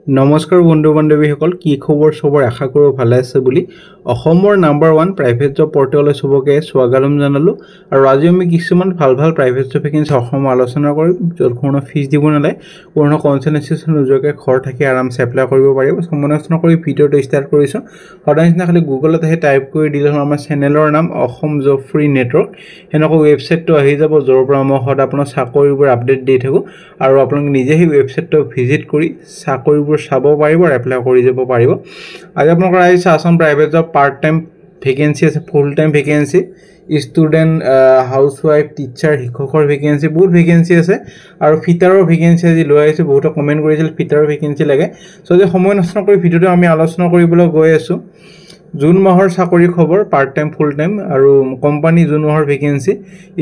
নমস্কাৰ বন্ধু বান্ধৱীসকল কি খবৰ সবৰ আশা কৰোঁ ভালে আছে বুলি অসমৰ নাম্বাৰ 1 প্ৰাইভেট জব পৰ্টেললৈ সবকে স্বাগতম জনালো আৰু আজি আমি কিছুমান ভাল প্ৰাইভেট জব ভেকেন্সি অসমৰ আলোচনা কৰিম য'ত কোনো ফিজ দিব নালাগে কোনো কনচালটেন্সি নোযোৱাকৈ ঘৰ থাকি আৰামছে এপ্লাই কৰিব পাৰিব সমালোচনা কৰি ভিডিঅ'টো ষ্টাৰ্ট কৰিছো সদায় নিচিনা খালি গুগলত আহি টাইপ কৰি দিলে আমাৰ চেনেলৰ নাম অসম জব ফ্ৰী নেটৱৰ্ক হেনকৈ ৱেবছাইটটো আহি যাব য'ৰ পৰা মই সদায় আপোনাৰ চাকৰিবোৰ আপডেট দি থাকো আৰু আপোনালোকে নিজে সেই ৱেবছাইটটো ভিজিট কৰি চাকৰিবোৰ চাব পাৰিব আৰু এপ্লাই কৰি যাব পাৰিব আজি আপোনালোকৰ আহিছে Assam private job part time vacancy আছে full time vacancy student housewife teacher শিক্ষকৰ ভেকেন্সি বহুত ভেকেন্সি আছে আৰু ফিটাৰৰ ভেকেন্সি আজি লৈ আহিছে বহুত কমেন্ট কৰিছিল ফিটাৰৰ ভেকেন্সি লাগে সো যে সময় নষ্ট কৰি ভিডিঅটো আমি আলোচনা কৰিবলৈ গৈ আছো জুন মাহৰ চাকৰি খবৰ পাৰ্ট টাইম ফুল টাইম আৰু কোম্পানী জুন মাহৰ vacancy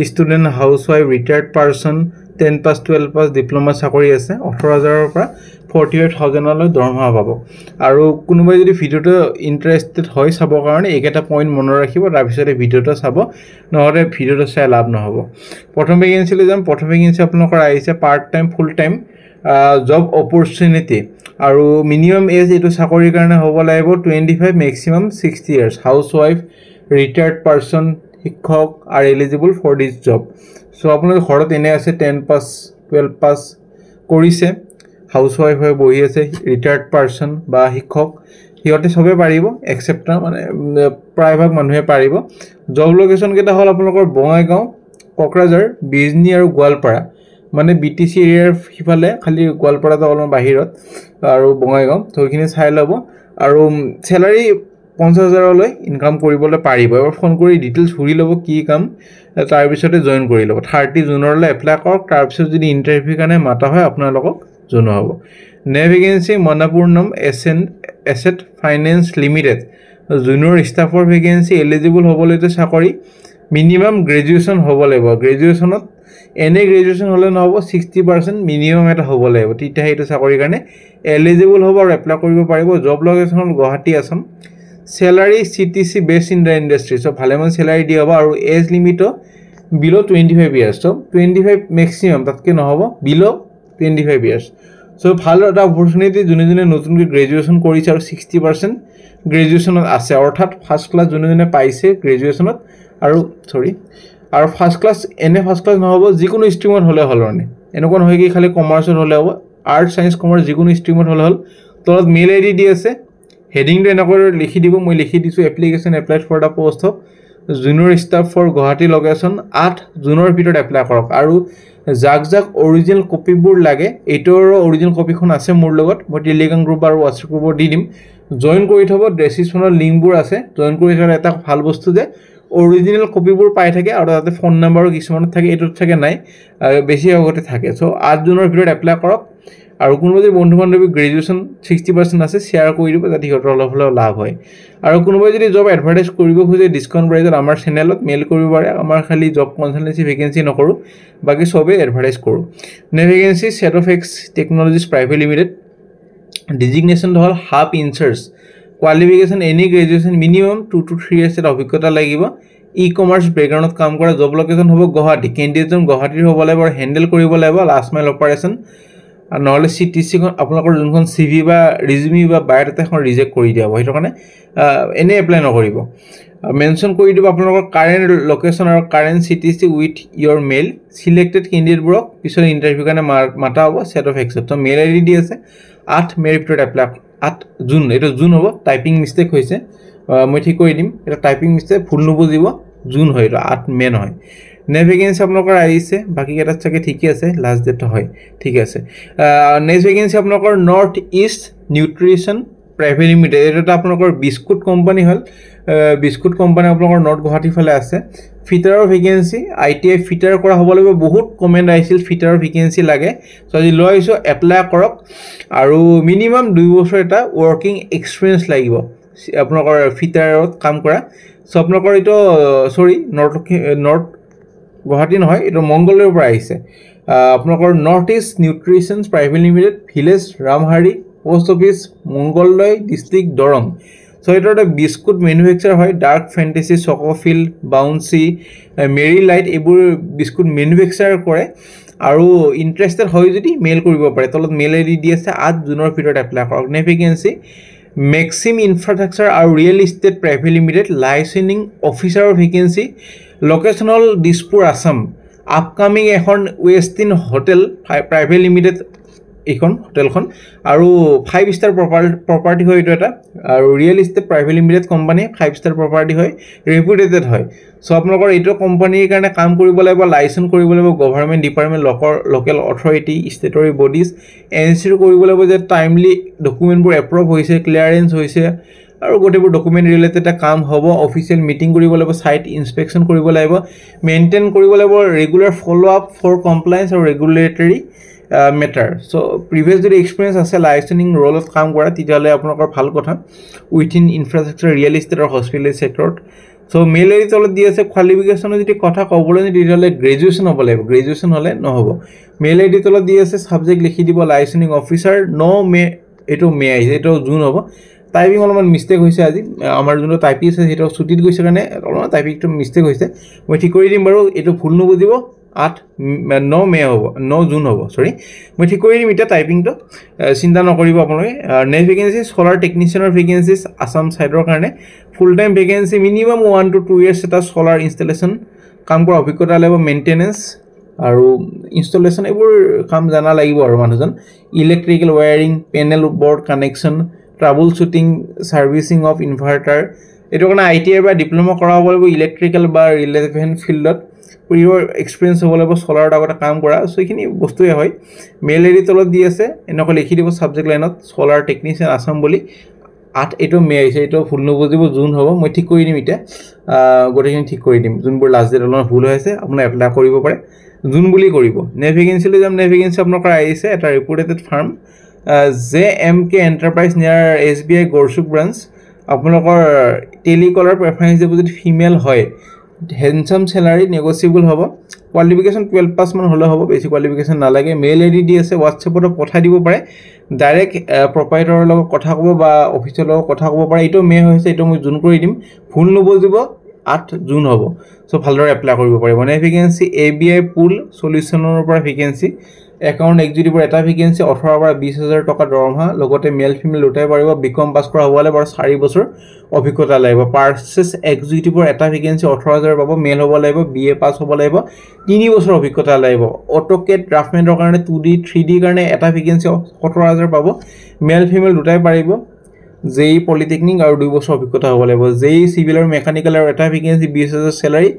student housewife retired person 10 pass 12 pass diploma চাকৰি আছে 18000 ৰ পৰা 48000 লৈ দৰমহা পাব আৰু কোনোবাই যদি ভিডিঅটো ইন্টাৰেষ্টেড হয় চাব কাৰণে এইকেইটা পইণ্ট মনত ৰাখিব তাৰ পিছতে ভিডিঅটো চাব নহলে ভিডিঅটো চাই লাভ নহব প্ৰথম ভেকেন্সি লৈ যাম প্ৰথম ভেকেন্সি আপোনালোকৰ আহিছে part time full time job opportunity আৰু মিনিমাম এজ এটো চাকৰিৰ কাৰণে হ'ব লাগিব 25 ম্যাক্সিমাম 60 ইয়াৰ্স হাউসৱাইফ ৰিটায়াৰ্ড পাৰসন শিক্ষক are eligible for this job so আপোনালোকে ঘৰত এনে আছে 10 পাস 12 পাস কৰিছে হাউসৱাইফ হৈ বহি আছে ৰিটায়াৰ্ড পাৰসন বা শিক্ষক হিয়তে সবে পাৰিব এক্সেপ্ট মানে প্ৰায়ভাগ মানুহে পাৰিব জব লোকেশন কেটা হল আপোনালোকৰ বঙাইগাঁও কোকৰাঝাৰ বিজনি আৰু গোৱালপাৰা মানে বিটিসি এৰিয়াৰ হিফালে খালি গোৱালপাৰাটো অলপ বাহিৰত আৰু বঙাইগাঁও থৈখিনি চাই লব আৰু স্যালাৰি 50000 লৈ ইনকাম কৰিবলৈ পাৰিব এবাৰ ফোন কৰি ডিটেইলছ ঘুৰি লব কি কাম তাৰ পিছতে জয়েন কৰি লব 30 জুনৰলৈ এপ্লাই কৰক তাৰ পিছত যদি ইন্টাৰভিউ কাৰণে মাতা হয় আপোনালোকক জনোৱা হ'ব নে vacancy Manappuram asset finance limited junior ষ্টাফৰ ভেকেন্সি এলিজিবল হ'বলৈতে চাকৰি মিনিমাম গ্ৰেজুৱেচন হ'ব লাগিব গ্ৰেজুৱেচনত এনে গ্ৰেজুৱেচন হলে নহব 60% মিনিমাম এটা হ'ব লাগিব তেতিয়া এইটো চাকৰিৰ কাৰণে এলিজিবল হ'ব আৰু এপ্লাই কৰিব পাৰিব job location Guwahati Assam salary CTC based in the industry so ভালেমান salary দিয়া হ'ব আৰু as লিমিটো below 25 years so 25 maximum তাতকে নহব below 25 years so ভাল এটা অপৰচুনিটি যোনে যোনে নতুনকৈ গ্ৰেজুৱেচন কৰিছে আৰু 60% গ্ৰেজুৱেচনত আছে অৰ্থাৎ ফাৰ্স্ট ক্লাস যোনে যোনে পাইছে গ্ৰেজুৱেচনত আৰু আৰু ফাৰ্স্ট ক্লাস এনে ফাৰ্স্ট ক্লাস নহব যিকোনো ষ্ট্ৰীমত হলে হলনে এনেকুৱা নহয় কি খালি কমাৰ্চত হলে হ'ব আৰ্ট সায়েন্স কমাৰ্চ যিকোনো ষ্ট্ৰীমত হলে হল তলত মেইল আইডি দি আছে হেডিং টো এনেকৈ লিখি দিব মই লিখি দিছো application applied for the post of junior staff for Guwahati location 8 জুনৰ ভিতৰত এপ্লাই কৰক আৰু জাক অৰিজিনাল কপিবোৰ লাগে এটোৰ অৰিজিনাল কপিখন আছে মোৰ লগত মই টেলিগ্ৰাম গ্ৰুপ আৰু WhatsApp গ্ৰুপত দি দিম জয়েন কৰি থব ডেসক্ৰিপচনৰ লিংকবোৰ আছে জয়েন কৰি থলে এটা ভাল বস্তু যে অৰিজিনাল কপিবোৰ পাই থাকে আৰু তাতে ফোন নাম্বাৰো কিছুমানত থাকে এটোত থাকে নাই বেছি আগতে থাকে সো 8 জুনৰ ভিতৰত এপ্লাই কৰক আৰু কোনোবা যদি বন্ধু বান্ধৱী গ্ৰেজুৱেচন 60% আছে শেয়াৰ কৰি দিব যাতে হিহঁতৰ অলপ লাভ হয় আৰু কোনোবা যদি জব এডভাৰটাইজ কৰিব খোজে ডিসকাউন্ট প্ৰাইজত আমাৰ চেনেলত মেইল কৰিব পাৰে আমাৰ খালি জব কনসালটেন্সি ভেকেন্সি নকৰো বাকি সবে এডভাৰটাইজ কৰো নে vacancy Shadowfax technologies private limited designation হল hub in charge qualification any graduation minimum 2 to 3 years অভিজ্ঞতা লাগিব ই-কমাৰ্চ বেকগ্ৰাউণ্ডত কাম কৰা জব লোকেশন হ'ব গুৱাহাটী কেণ্ডিডেটজন গুৱাহাটীৰ হ'ব লাগিব আৰু হ্যান্ডেল কৰিব লাগিব লাষ্ট মাইল অপাৰেশন নহলে সিটিসি খন আপোনালোকৰ যোনখন সিভি বা ৰিজিউমি বা বায়োডাটা এখন ৰিজেক্ট কৰি দিয়া হ'ব হেতু কাৰণে এনে এপ্লাই নকৰিব মেনশন কৰি দিব আপোনালোকৰ কাৰেন্ট লোকেশন আৰু current CTC with your mail selected ক্যান্ডিডেটবোৰক পিছৰ ইন্টাৰভিউ কাৰণে মাতা হ'ব সেট অফ এক্সেপ্ট তো মেইল আইডি দি আছে 8 মেৰ ভিতৰত এপ্লাই 8 জুন এটা জুন হ'ব টাইপিং মিস্টেক হৈছে মই ঠিক কৰি দিম এটা টাইপিং মিস্টেক ভুল নুবুজিব জুন হয় এটা 8 মে নহয় নে ভেকেন্সি আপোনালোকৰ আহিছে বাকি কেটা চাগে ঠিকই আছে লাষ্ট ডেট হয় ঠিক আছে নেক্সট ভেকেন্সি আপোনালোকৰ north east nutrition private limited এটা আপোনালোকৰ বিস্কুট কোম্পানী হল বিস্কুট কোম্পানী আপোনালোকৰ নৰ্থ গুৱাহাটী ফালে আছে ফিটাৰৰ ভেকেন্সি আইটিআই ফিটাৰ কৰা হ'ব লাগিব বহুত কমেন্ট আহিছিল ফিটাৰৰ ভেকেন্সি লাগে সো আজি লৈ আহিছো এপ্লাই কৰক আৰু মিনিমাম 2 বছৰ এটা ওয়াৰ্কিং এক্সপেৰিয়েন্স লাগিব আপোনালোকৰ ফিটাৰত কাম কৰা সো আপোনালোকৰ এটো নৰ্থ গুৱাহাটী নহয় এটো মংগলৰ পৰা আহিছে আপোনালোকৰ north east nutritions private limited village Ramhari post office Mangaldai district Darrang so এটা বিস্কুট ম্যানুফ্যাকচাৰ হয় dark fantasy chocofill bouncy Marie light এবোৰ বিস্কুট ম্যানুফ্যাকচাৰ কৰে আৰু ইণ্টাৰেষ্টেড হয় যদি মেইল কৰিব পাৰে তলত মেইল আইডি দি আছে 8 জুনৰ ভিতৰত এপ্লাই কৰক নে ভেকেন্সি মেক্সিম ইনফ্ৰাষ্ট্ৰাকচাৰ আৰু real estate private limited licensing অফিচাৰৰ ভেকেন্সি লোকেশ্যনেল দিছপুৰ আসাম আপকামিং এখন ৱেষ্টিন হোটেল প্ৰাইভেট লিমিটেড এইখন হোটেলখন আৰু 5 ষ্টাৰ প্ৰপাৰ্টি হয় এইটো এটা আৰু real estate private limited company 5 star property হয় ৰেপুটেটেড হয় সো আপোনালোকৰ এইটো কোম্পানীৰ কাৰণে কাম কৰিব লাগিব লাইসেন্স কৰিব লাগিব government department local authority statutory bodies ensure কৰিব লাগিব যে টাইমলি ডকুমেণ্টবোৰ এপ্ৰুভ হৈছে ক্লিয়াৰেন্স হৈছে আৰু গোটেইবোৰ ডকুমেণ্ট ৰিলেটেড কাম হ'ব অফিচিয়েল মিটিং কৰিব লাগিব সাইট ইনস্পেকশন কৰিব লাগিব মেইনটেইন কৰিব লাগিব regular follow up for compliance আৰু ৰেগুলেটৰী মেটাৰ সো প্ৰিভিয়াছ যদি এক্সপিৰিয়েন্স আছে লাইসেন্সিং ৰোলত কাম কৰা তেতিয়ালে আপোনালোকৰ ভাল কথা উইথিন ইনফ্ৰাষ্ট্ৰাকচাৰ ৰিয়েল ইষ্টেট আৰু হস্পিটেল সেক্টৰত সো মেইল আইডি তলত দি আছে কোৱালিফিকেশ্যনৰ যদি কথা ক'বলৈ তেতিয়ালে গ্ৰেজুৱেচন হ'ব লাগিব গ্ৰেজুৱেচন হ'লে নহ'ব মেইল আইডি তলত দি আছে সাবজেক্ট লিখি দিব লাইসেন্সিং অফিচাৰ নো মে এটো মে আহিছে এটো জুন হ'ব টাইপিং অলপমান মিষ্টেক হৈছে আজি আমাৰ যোনটো টাইপিং আছে সেইটো ছুটিত গৈছে কাৰণে অলপমান টাইপিংটো মিষ্টেক হৈছে মই ঠিক কৰি দিম বাৰু এটো ভুল নুবুজিব 9 মে হ'ব 9 জুন হ'ব সৰি মই ঠিক কৰি দিম এটা টাইপিংটো চিন্তা নকৰিব আপোনালোকে নেক্সট ভেকেন্সি সোলাৰ টেকনিচিয়ানৰ ভেকেন্সিজ আসাম সাইডৰ কাৰণে ফুল time vacancy minimum 1 to 2 years এটা সোলাৰ ইনষ্টলেচন কাম কৰা অভিজ্ঞতা লাগিব মেইনটেনেন্স আৰু ইনষ্টলেচন এইবোৰ কাম জানা লাগিব আৰু মানুহজন electrical wiring panel board connection troubleshooting servicing of inverter এটো কাৰণে আইটিআই বা ডিপ্লোমা কৰা হ'ব লাগিব ইলেক্ট্ৰিকেল বা ৰিলেভেন্ট ফিল্ডত প্ৰিয়ৰ এক্সপেৰিয়েন্স হ'ব লাগিব সোলাৰ আগতে কাম কৰা সো এইখিনি বস্তুই হয় মেইল আইডি তলত দি আছে এনেকৈ লিখি দিব সাবজেক্ট লাইনত সোলাৰ টেকনিচিয়ান আসাম বুলি 8 এটো মে আহিছে এটো ফুল নুবুজিব জুন হ'ব মই ঠিক কৰি দিম এটা গোটেইখিনি ঠিক কৰি দিম যোনবোৰ লাষ্ট ডেট অলপ ভুল হৈছে আপুনি এপ্লাই কৰিব পাৰে জুন বুলি কৰিব নে ভেকেন্সি লৈ যাম নে ভেকেন্সি আপোনালোকৰ আহিছে এটা ৰিপৰ্টেড ফাৰ্ম JMK এন্টাৰপ্ৰাইজ নিয়াৰ SBI গৰচুক ব্ৰাঞ্চ আপোনালোকৰ টেলিকলাৰ প্ৰেফাৰেন্স দিব যদি ফিমেল হয় হ্যান্ডসাম স্যালারি নেগোসিয়েবল হ'ব কোয়ালিফিকেশন 12 পাস মান হলে হ'ব বেসি কোয়ালিফিকেশন না লাগে মেইল আইডি দি আছে WhatsApp-ত পঠাই দিব পাৰে ডাইৰেক্ট প্ৰপাইটৰৰ লগত কথা ক'ব বা অফিচৰ লগত কথা ক'ব পাৰে এটো মে হৈছে এটো মই জুন কৰি দিম ভুল নবজিব 8 জুন হ'ব সো ভালদৰে এপ্লাই কৰিব পাৰিব নে ভেকেন্সি ABI পুল সলিউশনৰ পৰা ভেকেন্সি একাউন্ট এক্সিকিউটিভৰ এটা ভেকেন্সি 18 পৰা 20000 টকা দৰমহা লগতে মেল ফিমেল দুটাই পাৰিব বিকম পাস কৰা হ'লে বাৰু 4 বছৰ অভিজ্ঞতা লাগিব পাৰ্চেস এক্সিকিউটিভৰ এটা ভেকেন্সি 18000 পাব মেল হ'ব লাগিব BA পাস হ'ব লাগিব 3 বছৰ অভিজ্ঞতা লাগিব অটোকেড ড্ৰাফটমেন্টৰ কাৰণে 2D 3D কাৰণে এটা ভেকেন্সি 17000 পাব মেল ফিমেল দুটাই পাৰিব JEE পলিটেকনিক আৰু 2 বছৰ অভিজ্ঞতা হ'ব লাগিব JEE সিভিল আৰু মেকানিক্যাল আৰু এটা ভেকেন্সি 20000 স্যালাৰি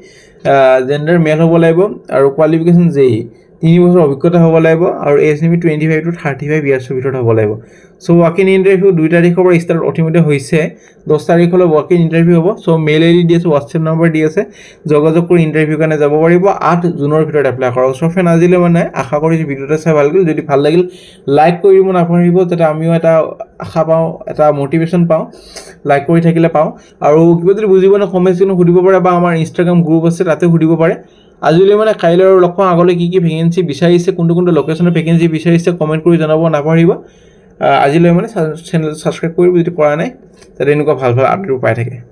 জেন্ডাৰ মেল হ'ব লাগিব আৰু কোৱালিফিকেশন JEE 3 বছৰ অভিজ্ঞতা হ'ব লাগিব আৰু এজ লিমিট 25 to 35 ইয়াৰ্ছৰ ভিতৰত হ'ব লাগিব সো ওয়াকিং ইন্টাৰভিউ 2 তাৰিখৰ পৰা ষ্টাৰ্ট অটোমেটিক হৈছে 10 তাৰিখলৈ ওয়াকিং ইন্টাৰভিউ হ'ব সো মেইল আইডি দি আছে WhatsApp নম্বৰ দি আছে যোগাযোগ কৰি ইন্টাৰভিউ কাৰণে যাব পাৰিব 8 জুনৰ ভিতৰত এপ্লাই কৰক সো ফেন আজিলে মানে আশা কৰিছো ভিডিওটা চাই ভাল লাগিল যদি ভাল লাগিল লাইক কৰিব নাপাহৰিব যাতে আমিও এটা আশা পাওঁ এটা মোটিভেশন পাওঁ লাইক কৰি থাকিলে পাওঁ আৰু কিবা যদি বুজিব না কমেন্ট সেকশনত সুধিব পাৰে বা আমাৰ ইনষ্টাগ্ৰাম গ্ৰুপ আছে তাতে সুধিব পাৰে আজিলে মানে কাইলৰ লক্ষ্য আগলৈ কি ভেকেন্সি বিচাৰিছে কোনটো লোকেশনৰ ভেকেন্সি বিচাৰিছে কমেন্ট কৰি জনাব নাপাহৰিব আজিলৈ মানে চেনেল সাবস্ক্ৰাইব কৰিব যদি কৰা নাই তাতে এনেকুৱা ভাল আপডেট পাই থাকে